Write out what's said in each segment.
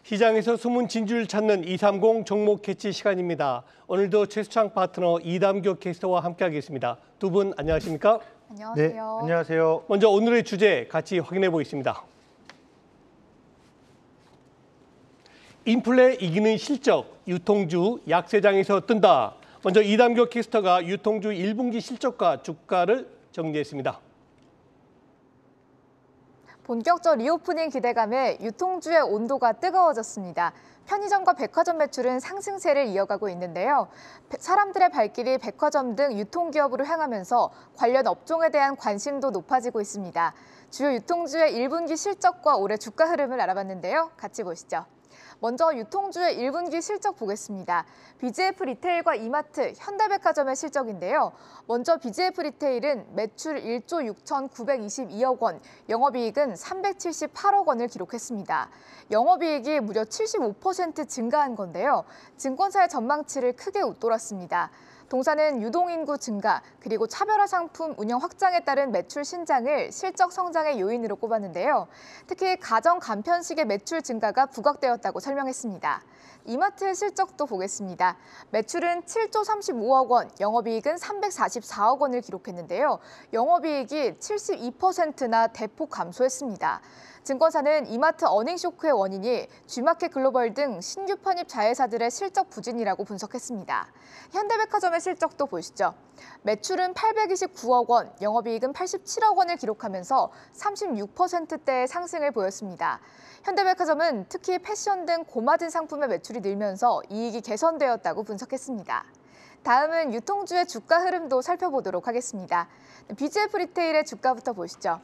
시장에서 숨은 진주를 찾는 230 종목 캐치 시간입니다. 오늘도 최수창 파트너 이담교 캐스터와 함께하겠습니다. 두 분 안녕하십니까? 안녕하세요. 네, 안녕하세요. 먼저 오늘의 주제 같이 확인해 보겠습니다. 인플레 이기는 실적, 유통주 약세장에서 뜬다. 먼저 이담교 캐스터가 유통주 1분기 실적과 주가를 정리했습니다. 본격적 리오프닝 기대감에 유통주의 온도가 뜨거워졌습니다. 편의점과 백화점 매출은 상승세를 이어가고 있는데요. 사람들의 발길이 백화점 등 유통기업으로 향하면서 관련 업종에 대한 관심도 높아지고 있습니다. 주요 유통주의 1분기 실적과 올해 주가 흐름을 알아봤는데요. 같이 보시죠. 먼저 유통주의 1분기 실적 보겠습니다. BGF 리테일과 이마트, 현대백화점의 실적인데요. 먼저 BGF 리테일은 매출 1조 6,922억 원, 영업이익은 378억 원을 기록했습니다. 영업이익이 무려 75% 증가한 건데요. 증권사의 전망치를 크게 웃돌았습니다. 동사는 유동인구 증가, 그리고 차별화 상품 운영 확장에 따른 매출 신장을 실적 성장의 요인으로 꼽았는데요. 특히 가정 간편식의 매출 증가가 부각되었다고 설명했습니다. 이마트의 실적도 보겠습니다. 매출은 7조 35억 원, 영업이익은 344억 원을 기록했는데요. 영업이익이 72%나 대폭 감소했습니다. 증권사는 이마트 어닝 쇼크의 원인이 G마켓 글로벌 등 신규 편입 자회사들의 실적 부진이라고 분석했습니다. 현대백화점의 실적도 보시죠. 매출은 829억 원, 영업이익은 87억 원을 기록하면서 36%대의 상승을 보였습니다. 현대백화점은 특히 패션 등 고마진 상품의 매출이 늘면서 이익이 개선되었다고 분석했습니다. 다음은 유통주의 주가 흐름도 살펴보도록 하겠습니다. BGF 리테일의 주가부터 보시죠.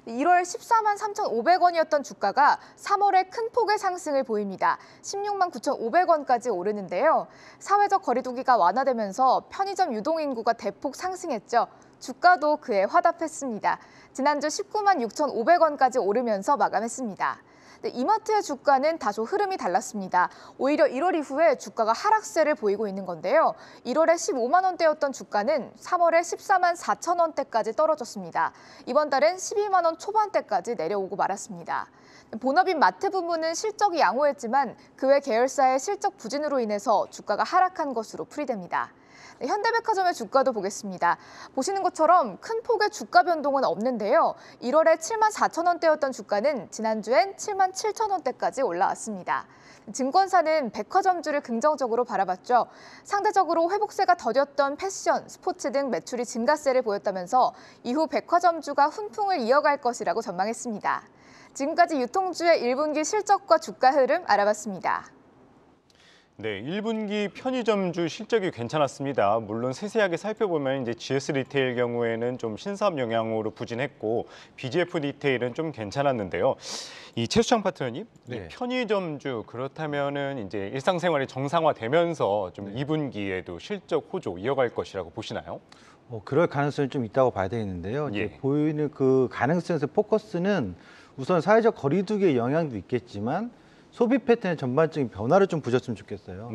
1월 14만 3,500원이었던 주가가 3월에 큰 폭의 상승을 보입니다. 16만 9,500원까지 오르는데요. 사회적 거리두기가 완화되면서 편의점 유동인구가 대폭 상승했죠. 주가도 그에 화답했습니다. 지난주 19만 6,500원까지 오르면서 마감했습니다. 이마트의 주가는 다소 흐름이 달랐습니다. 오히려 1월 이후에 주가가 하락세를 보이고 있는 건데요. 1월에 15만 원대였던 주가는 3월에 14만 4천 원대까지 떨어졌습니다. 이번 달엔 12만 원 초반대까지 내려오고 말았습니다. 본업인 마트 부문은 실적이 양호했지만 그 외 계열사의 실적 부진으로 인해서 주가가 하락한 것으로 풀이됩니다. 현대백화점의 주가도 보겠습니다. 보시는 것처럼 큰 폭의 주가 변동은 없는데요. 1월에 7만 4천 원대였던 주가는 지난주엔 7만 7천 원대까지 올라왔습니다. 증권사는 백화점주를 긍정적으로 바라봤죠. 상대적으로 회복세가 더뎠던 패션, 스포츠 등 매출이 증가세를 보였다면서 이후 백화점주가 훈풍을 이어갈 것이라고 전망했습니다. 지금까지 유통주의 1분기 실적과 주가 흐름 알아봤습니다. 네, 1분기 편의점주 실적이 괜찮았습니다. 물론 세세하게 살펴보면 이제 GS 리테일 경우에는 좀 신사업 영향으로 부진했고 BGF 리테일은 좀 괜찮았는데요. 이 최수창 파트너님, 이 편의점주 그렇다면은 이제 일상생활이 정상화되면서 좀 2분기에도 실적 호조 이어갈 것이라고 보시나요? 그럴 가능성이 좀 있다고 봐야 되겠는데요. 이제 보이는 그 가능성에서 포커스는 우선 사회적 거리두기의 영향도 있겠지만 소비 패턴의 전반적인 변화를 좀 보셨으면 좋겠어요.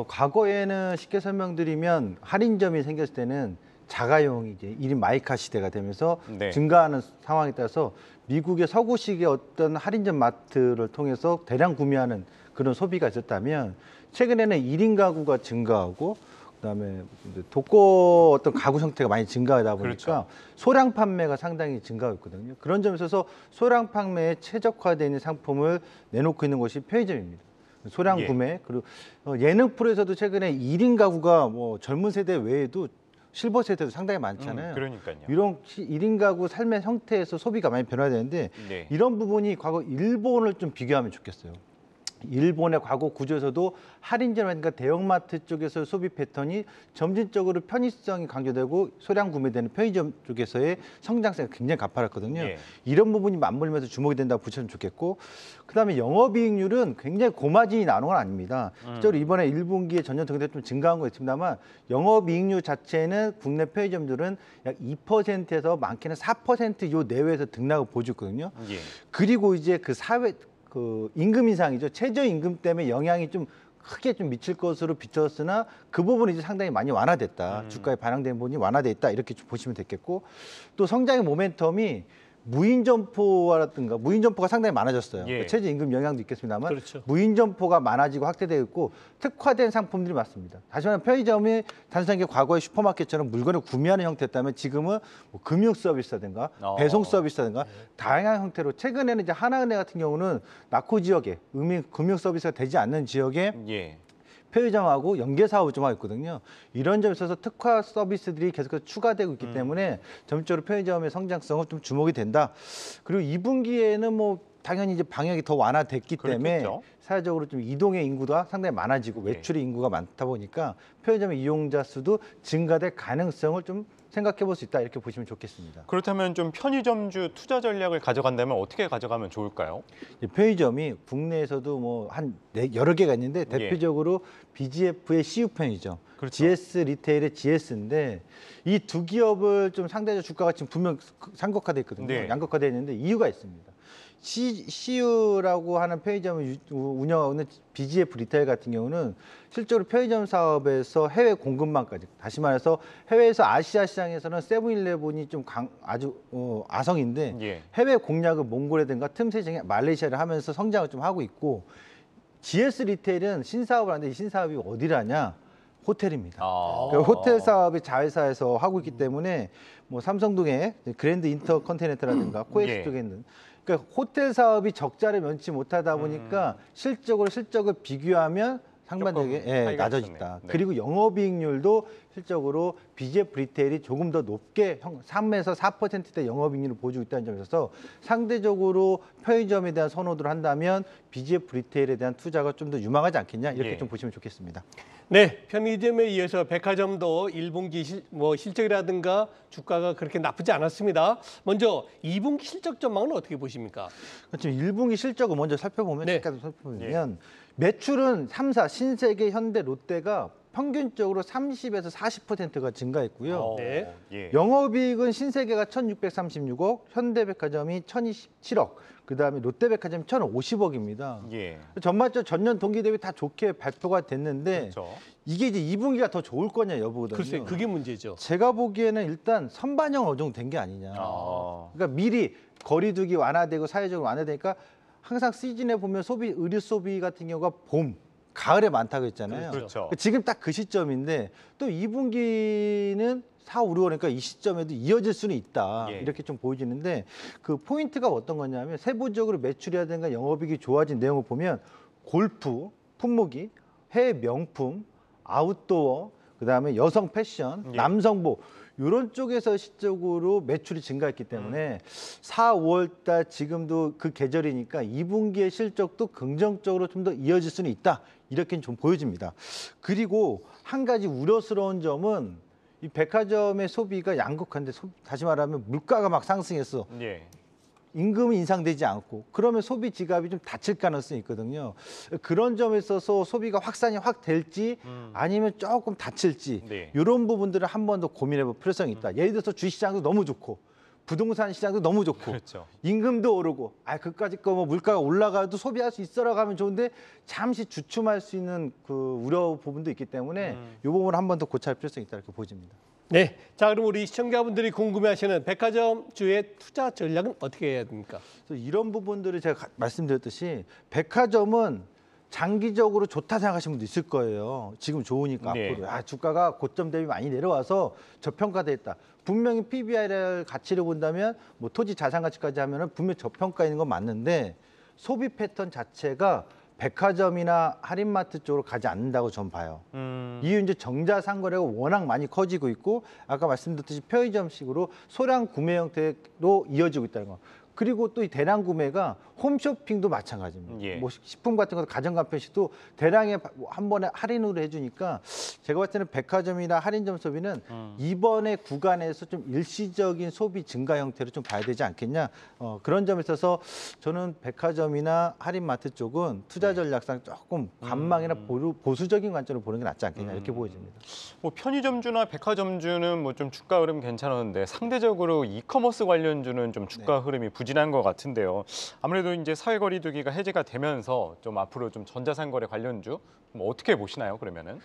과거에는 쉽게 설명드리면 할인점이 생겼을 때는 자가용 이제 1인 마이카 시대가 되면서 증가하는 상황에 따라서 미국의 서구식의 어떤 할인점 마트를 통해서 대량 구매하는 그런 소비가 있었다면 최근에는 1인 가구가 증가하고 그다음에 독거 어떤 가구 형태가 많이 증가하다 보니까 소량 판매가 상당히 증가하고 있거든요. 그런 점에서 소량 판매에 최적화되어 있는 상품을 내놓고 있는 것이 편의점입니다. 소량 구매 그리고 예능 프로에서도 최근에 1인 가구가 뭐 젊은 세대 외에도 실버 세대도 상당히 많잖아요. 그러니까요. 이런 1인 가구 삶의 형태에서 소비가 많이 변화되는데 이런 부분이 과거 일본을 좀 비교하면 좋겠어요. 일본의 과거 구조에서도 할인점이라든가 대형마트 쪽에서 소비 패턴이 점진적으로 편의성이 강조되고 소량 구매되는 편의점 쪽에서의 성장세가 굉장히 가파랐거든요. 이런 부분이 맞물리면서 주목이 된다고 보시면 좋겠고 그다음에 영업이익률은 굉장히 고마진이 나오는 건 아닙니다. 실제로 이번에 1분기에 전년 동기대 좀 증가한 거 있습니다만 영업이익률 자체는 국내 편의점들은 약 2%에서 많게는 4% 내외에서 등락을 보여줬거든요. 그리고 이제 그 임금 인상이죠. 최저임금 때문에 영향이 좀 크게 좀 미칠 것으로 비쳤으나 그 부분이 이제 상당히 많이 완화됐다. 주가에 반영된 부분이 완화돼 있다. 이렇게 좀 보시면 되겠고 또 성장의 모멘텀이 무인 점포라든가 무인 점포가 상당히 많아졌어요. 예. 최저임금 영향도 있겠습니다만 그렇죠. 무인 점포가 많아지고 확대되고 있고 특화된 상품들이 많습니다. 다시 말하면 편의점이 단순하게 과거의 슈퍼마켓처럼 물건을 구매하는 형태였다면 지금은 뭐 금융 서비스라든가 배송 서비스라든가 다양한 형태로 최근에는 이제 하나은행 같은 경우는 낙후 지역에 금융 서비스가 되지 않는 지역에 예. 편의점하고 연계 사업을 좀 하고 있거든요. 이런 점에 있어서 특화 서비스들이 계속해서 추가되고 있기 때문에 점차적으로 편의점의 성장성은 좀 주목이 된다. 그리고 2분기에는 뭐 당연히 이제 방역이 더 완화됐기 때문에 그렇겠죠. 사회적으로 좀 이동의 인구가 상당히 많아지고 외출의 인구가 많다 보니까 편의점 이용자 수도 증가될 가능성을 좀 생각해 볼 수 있다 이렇게 보시면 좋겠습니다. 그렇다면 좀 편의점주 투자 전략을 가져간다면 어떻게 가져가면 좋을까요? 편의점이 국내에서도 뭐 한 여러 개가 있는데 대표적으로 BGF의 CU 편의점, 그렇죠. GS 리테일의 GS인데 이 두 기업을 좀 상대적 주가가 지금 분명 상극화돼 있거든요. 네. 양극화돼 있는데 이유가 있습니다. CU라고 하는 편의점을 운영하고 있는 BGF 리테일 같은 경우는 실제로 편의점 사업에서 해외 공급망까지, 다시 말해서 해외에서 아시아 시장에서는 세븐일레븐이 좀 아주 아성인데 예. 해외 공략을 몽골이든가 틈새 지역에 말레이시아를 하면서 성장을 좀 하고 있고 GS 리테일은 신사업을 하는데 이 신사업이 어디라냐? 호텔입니다. 그러니까 호텔 사업이 자회사에서 하고 있기 때문에 뭐 삼성동의 그랜드 인터컨티넨탈라든가 코엑스 예. 쪽에 있는 그러니까 호텔 사업이 적자를 면치 못하다 보니까 실적을 비교하면 상반되게 조금 차이가 낮아졌다. 있었네요. 네. 그리고 영업이익률도 실적으로 BGF 리테일이 조금 더 높게 3에서 4%대 영업이익률을 보여주고 있다는 점에서 상대적으로 편의점에 대한 선호도를 한다면 BGF 리테일에 대한 투자가 좀 더 유망하지 않겠냐 이렇게 예. 좀 보시면 좋겠습니다. 네, 편의점에 이어서 백화점도 1분기 실적이라든가 주가가 그렇게 나쁘지 않았습니다. 먼저 2분기 실적 전망은 어떻게 보십니까? 지금 1분기 실적을 먼저 살펴보면 네. 살펴보면 매출은 3사 신세계, 현대, 롯데가 평균적으로 30에서 40%가 증가했고요. 네. 예. 영업이익은 신세계가 1,636억, 현대백화점이 1,017억, 그다음에 롯데백화점이 1,050억입니다. 예. 전반적으로 전년 동기 대비 다 좋게 발표가 됐는데 그렇죠. 이게 이제 2분기가 더 좋을 거냐 여부거든요. 글쎄, 그게 문제죠. 제가 보기에는 일단 선반영 어느 정도 된 게 아니냐. 그러니까 미리 거리두기 완화되고 사회적으로 완화되니까 항상 시즌에 보면 의류 소비 같은 경우가 봄, 가을에 많다고 했잖아요. 그렇죠. 지금 딱 그 시점인데 또 2분기는 4, 5, 6월 그러니까 이 시점에도 이어질 수는 있다. 예. 이렇게 좀 보여지는데 그 포인트가 어떤 거냐면 세부적으로 매출이라든가 영업이익이 좋아진 내용을 보면 골프, 품목이, 해외 명품, 아웃도어, 그다음에 여성 패션, 예. 남성복 이런 쪽에서 실적으로 매출이 증가했기 때문에 4, 5월 달 지금도 그 계절이니까 2분기의 실적도 긍정적으로 좀 더 이어질 수는 있다. 이렇게 좀 보여집니다. 그리고 한 가지 우려스러운 점은 이 백화점의 소비가 양극화인데 다시 말하면 물가가 막 상승해서 예. 임금이 인상되지 않고 그러면 소비 지갑이 좀 닫힐 가능성이 있거든요. 그런 점에 있어서 소비가 확산이 확 될지 아니면 조금 닫힐지 네. 이런 부분들을 한 번 더 고민해 볼 필요성이 있다. 예를 들어서 주식시장도 너무 좋고 부동산 시장도 너무 좋고 그렇죠. 임금도 오르고 그까짓 거 뭐 물가가 올라가도 소비할 수 있어라고 하면 좋은데 잠시 주춤할 수 있는 그 우려 부분도 있기 때문에 이 부분을 한 번 더 고찰할 필요성이 있다 이렇게 보여집니다. 네, 자 그럼 우리 시청자분들이 궁금해하시는 백화점주의 투자 전략은 어떻게 해야 됩니까? 그래서 이런 부분들을 제가 말씀드렸듯이 백화점은 장기적으로 좋다 생각하시는 분도 있을 거예요. 지금 좋으니까 네. 앞으로 주가가 고점 대비 많이 내려와서 저평가됐다. 분명히 PBR 가치를 본다면 뭐 토지 자산 가치까지 하면은 분명히 저평가 있는 건 맞는데 소비 패턴 자체가 백화점이나 할인마트 쪽으로 가지 않는다고 전 봐요. 이유 이제 정자상거래가 워낙 많이 커지고 있고 아까 말씀드렸듯이 편의점식으로 소량 구매 형태로 이어지고 있다는 거. 그리고 또 이 대량 구매가 홈쇼핑도 마찬가지입니다. 예. 뭐 식품 같은 것도 가정간편식도 대량에 한 번에 할인으로 해주니까 제가 봤을 때는 백화점이나 할인점 소비는 이번에 구간에서 좀 일시적인 소비 증가 형태로 좀 봐야 되지 않겠냐. 그런 점에 있어서 저는 백화점이나 할인마트 쪽은 투자 전략상 조금 관망이나 보수적인 관점으로 보는 게 낫지 않겠냐 이렇게 보여집니다. 뭐 편의점주나 백화점주는 뭐 좀 주가 흐름 괜찮았는데 상대적으로 이커머스 관련주는 좀 주가 흐름이 부진한 것 같은데요. 아무래도 이제 사회거리두기가 해제가 되면서 좀 앞으로 좀 전자상거래 관련주 뭐 어떻게 보시나요? 그러면은?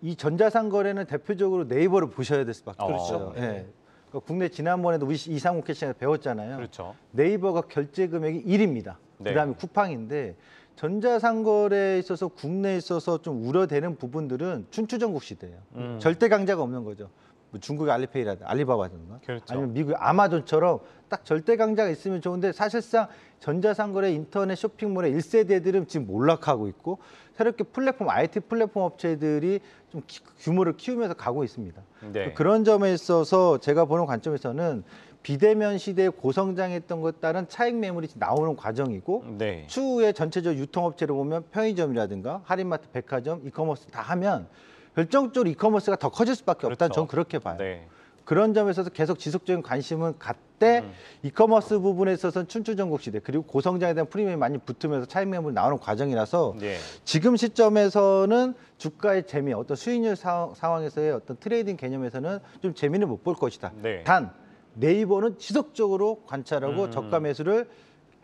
이 전자상거래는 대표적으로 네이버를 보셔야 될 수밖에 그렇죠. 없어요. 예. 그러니까 국내 지난번에도 우리 이상국 캐시에서 배웠잖아요. 그렇죠. 네이버가 결제 금액이 1입니다. 네. 그다음에 쿠팡인데 전자상거래에 있어서 국내에 있어서 좀 우려되는 부분들은 춘추전국 시대예요. 절대 강자가 없는 거죠. 뭐 중국의 알리페이라든가 알리바바든가 그렇죠. 아니면 미국의 아마존처럼 딱 절대 강자가 있으면 좋은데 사실상 전자상거래 인터넷 쇼핑몰의 1세대들은 지금 몰락하고 있고 새롭게 플랫폼 IT 플랫폼 업체들이 좀 규모를 키우면서 가고 있습니다. 네. 그런 점에 있어서 제가 보는 관점에서는 비대면 시대에 고성장했던 것 따른 차익 매물이 나오는 과정이고 네. 추후에 전체적 유통업체를 보면 편의점이라든가 할인마트, 백화점, 이커머스 다 하면 결정적으로 이커머스가 더 커질 수밖에 없다는 그렇죠. 저는 그렇게 봐요. 네. 그런 점에서 계속 지속적인 관심은 갖되 이커머스 부분에 있어서는 춘추전국 시대 그리고 고성장에 대한 프리미엄이 많이 붙으면서 차익 매물이 나오는 과정이라서 네. 지금 시점에서는 주가의 재미, 어떤 수익률 상황에서의 어떤 트레이딩 개념에서는 좀 재미는 못 볼 것이다. 네. 단 네이버는 지속적으로 관찰하고 저가 매수를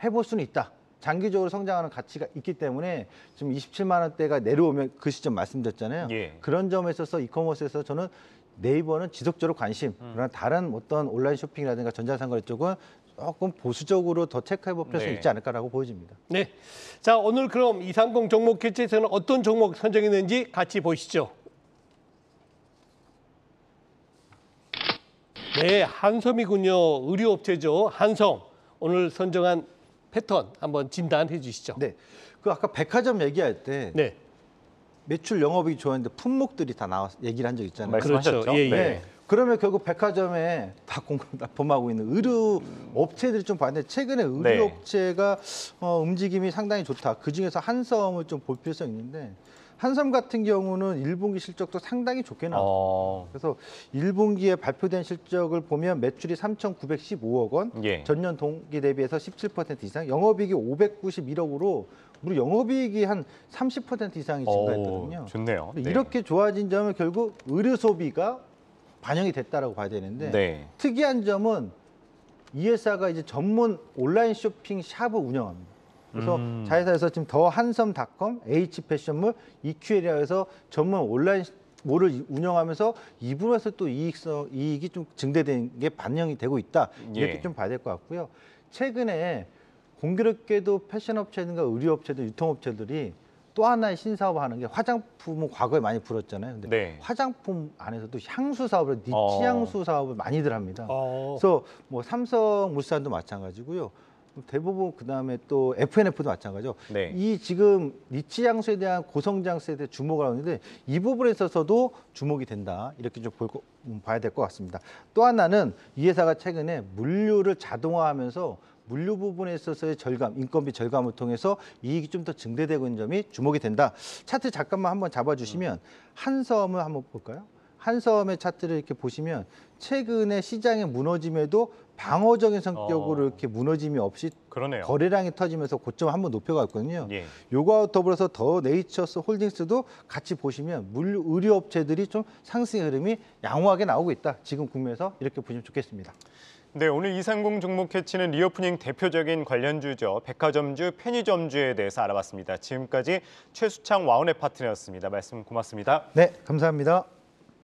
해볼 수는 있다. 장기적으로 성장하는 가치가 있기 때문에 지금 27만 원대가 내려오면 그 시점 말씀드렸잖아요. 예. 그런 점에 있어서 이커머스에서 저는 네이버는 지속적으로 관심, 그러나 다른 어떤 온라인 쇼핑이라든가 전자상거래 쪽은 조금 보수적으로 더 체크해볼 필요성이 네. 있지 않을까라고 보여집니다. 네. 자, 오늘 그럼 230 종목 캐치에서는 어떤 종목 선정했는지 같이 보시죠. 네, 한섬이군요. 의류업체죠. 한섬. 오늘 선정한 패턴 한번 진단해 주시죠. 네, 그 아까 백화점 얘기할 때 네. 매출 영업이익 좋았는데 품목들이 다 나와서 얘기를 한 적 있잖아요. 말씀하셨죠? 그렇죠. 예, 예. 네. 그러면 결국 백화점에 다 납품하고 있는 의류 업체들이 좀 봤는데 최근에 의류 네. 업체가 움직임이 상당히 좋다. 그 중에서 한섬을 좀 볼 필요성이 있는데 한섬 같은 경우는 1분기 실적도 상당히 좋게 나왔어요. 그래서 1분기에 발표된 실적을 보면 매출이 3,915억 원, 예. 전년 동기 대비해서 17% 이상, 영업이익이 591억으로 우리 영업이익이 한 30% 이상이 증가했거든요. 좋네요. 네. 이렇게 좋아진 점은 결국 의류 소비가 반영이 됐다라고 봐야 되는데 네. 특이한 점은 이 회사가 이제 전문 온라인 쇼핑 샵을 운영합니다. 그래서 자회사에서 지금 더 한섬닷컴, H패션몰, EQL이라고 해서 전문 온라인 몰을 운영하면서 이 부분에서 또 이익이 좀 증대된 게 반영이 되고 있다. 이렇게 예. 좀 봐야 될 것 같고요. 최근에 공교롭게도 패션업체든가 의류업체들, 유통업체들이 또 하나의 신사업을 하는 게 화장품은 과거에 많이 불었잖아요. 근데 네. 화장품 안에서도 향수 사업을, 니치 향수 사업을 많이들 합니다. 그래서 뭐 삼성물산도 마찬가지고요. 대부분 그다음에 또 FNF도 마찬가지죠. 네. 이 지금 니치 향수에 대한 고성장세에 대해 주목을 하는데 이 부분에 있어서도 주목이 된다. 이렇게 좀 봐야 될 것 같습니다. 또 하나는 이 회사가 최근에 물류를 자동화하면서 물류 부분에 있어서의 절감, 인건비 절감을 통해서 이익이 좀 더 증대되고 있는 점이 주목이 된다. 차트 잠깐만 한번 잡아주시면 한섬을 한번 볼까요? 한섬의 차트를 이렇게 보시면 최근에 시장의 무너짐에도 방어적인 성격으로 이렇게 무너짐이 없이 그러네요. 거래량이 터지면서 고점을 한번 높여갔거든요. 예. 요거와 더불어서 더 네이처스 홀딩스도 같이 보시면 물류 의류업체들이 좀 상승의 흐름이 양호하게 나오고 있다. 지금 국면에서 이렇게 보시면 좋겠습니다. 네, 오늘 230 종목 캐치는 리오프닝 대표적인 관련주죠. 백화점주, 편의점주에 대해서 알아봤습니다. 지금까지 최수창 와운의 파트너였습니다. 말씀 고맙습니다. 네, 감사합니다.